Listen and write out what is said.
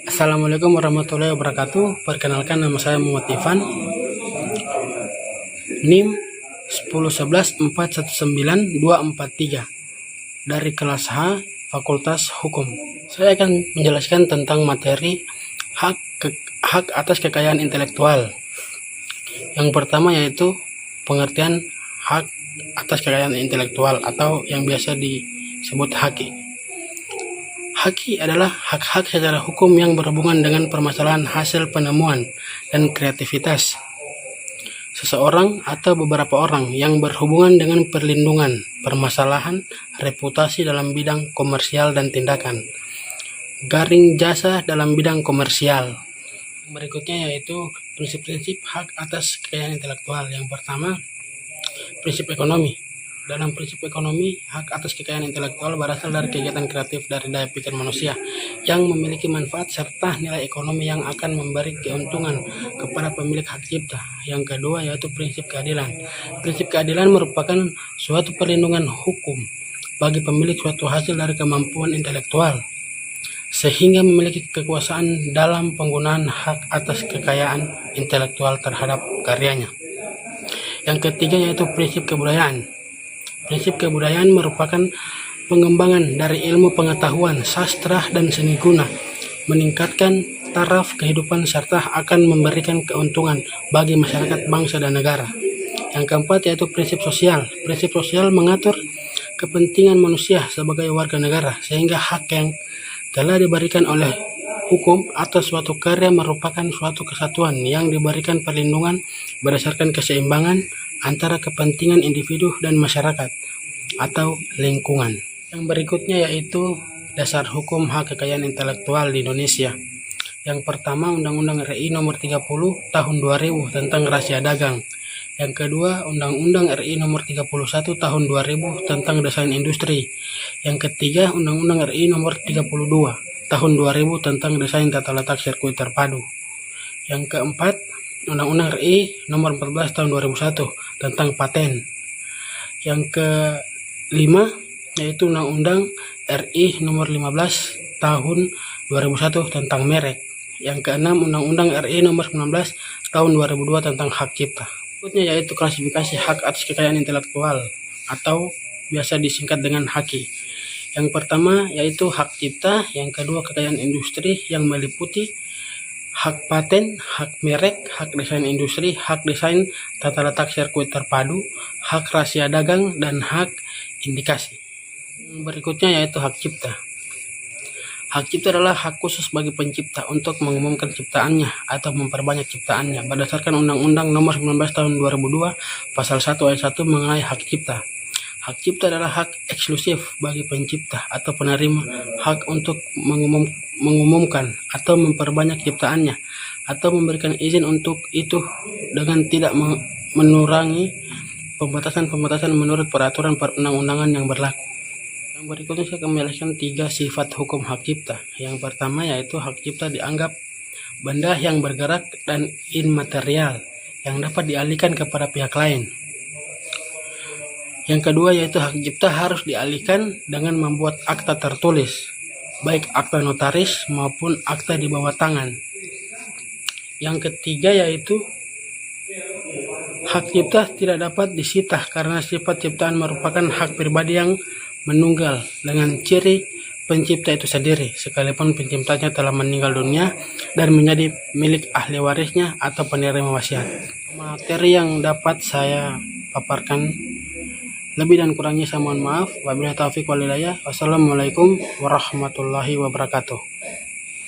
Assalamualaikum warahmatullahi wabarakatuh. Perkenalkan, nama saya Muhammad Ivan. NIM 10114194243 dari kelas H Fakultas Hukum. Saya akan menjelaskan tentang materi hak atas kekayaan intelektual. Yang pertama yaitu pengertian hak atas kekayaan intelektual atau yang biasa disebut haki. Haki adalah hak-hak secara hukum yang berhubungan dengan permasalahan hasil penemuan dan kreativitas seseorang atau beberapa orang yang berhubungan dengan perlindungan, permasalahan, reputasi dalam bidang komersial dan tindakan jasa dalam bidang komersial. Berikutnya yaitu prinsip-prinsip hak atas kekayaan intelektual. Yang pertama, prinsip ekonomi. Dalam prinsip ekonomi, hak atas kekayaan intelektual berasal dari kegiatan kreatif dari daya pikir manusia yang memiliki manfaat serta nilai ekonomi yang akan memberi keuntungan kepada pemilik hak cipta. Yang kedua yaitu prinsip keadilan. Prinsip keadilan merupakan suatu perlindungan hukum bagi pemilik suatu hasil dari kemampuan intelektual sehingga memiliki kekuasaan dalam penggunaan hak atas kekayaan intelektual terhadap karyanya. Yang ketiga yaitu prinsip kebudayaan. Prinsip kebudayaan merupakan pengembangan dari ilmu pengetahuan, sastra, dan seni guna, meningkatkan taraf kehidupan serta akan memberikan keuntungan bagi masyarakat, bangsa, dan negara. Yang keempat yaitu prinsip sosial. Prinsip sosial mengatur kepentingan manusia sebagai warga negara, sehingga hak yang telah diberikan oleh hukum atas suatu karya merupakan suatu kesatuan yang diberikan perlindungan berdasarkan keseimbangan antara kepentingan individu dan masyarakat atau lingkungan. Yang berikutnya yaitu dasar hukum hak kekayaan intelektual di Indonesia. Yang pertama, Undang-Undang RI Nomor 30 Tahun 2000 tentang rahasia dagang. Yang kedua, Undang-Undang RI Nomor 31 Tahun 2000 tentang desain industri. Yang ketiga, Undang-Undang RI Nomor 32 Tahun 2000 tentang desain tata letak sirkuit terpadu. Yang keempat, Undang-Undang RI Nomor 14 Tahun 2001 tentang paten. Yang kelima yaitu Undang-Undang RI Nomor 15 Tahun 2001 tentang merek. Yang keenam, Undang-Undang RI Nomor 19 Tahun 2002 tentang hak cipta. Berikutnya yaitu klasifikasi hak atas kekayaan intelektual atau biasa disingkat dengan haki. Yang pertama yaitu hak cipta, yang kedua kekayaan industri yang meliputi hak paten, hak merek, hak desain industri, hak desain tata letak sirkuit terpadu, hak rahasia dagang, dan hak indikasi. Berikutnya yaitu hak cipta. Hak cipta adalah hak khusus bagi pencipta untuk mengumumkan ciptaannya atau memperbanyak ciptaannya berdasarkan Undang-Undang Nomor 19 Tahun 2002 Pasal 1 Ayat 1 mengenai hak cipta. Hak cipta adalah hak eksklusif bagi pencipta atau penerima hak untuk mengumumkan atau memperbanyak ciptaannya atau memberikan izin untuk itu dengan tidak mengurangi pembatasan-pembatasan menurut peraturan perundang-undangan yang berlaku. Yang berikutnya saya akan menjelaskan 3 sifat hukum hak cipta. Yang pertama yaitu hak cipta dianggap benda yang bergerak dan imaterial yang dapat dialihkan kepada pihak lain. Yang kedua yaitu hak cipta harus dialihkan dengan membuat akta tertulis, baik akta notaris maupun akta di bawah tangan. Yang ketiga yaitu hak cipta tidak dapat disita karena sifat ciptaan merupakan hak pribadi yang menunggal dengan ciri pencipta itu sendiri, sekalipun penciptanya telah meninggal dunia dan menjadi milik ahli warisnya atau penerima wasiat. Materi yang dapat saya paparkan, lebih dan kurangnya saya mohon maaf. Wabillahi taufiq wal hidayah. Wassalamualaikum warahmatullahi wabarakatuh.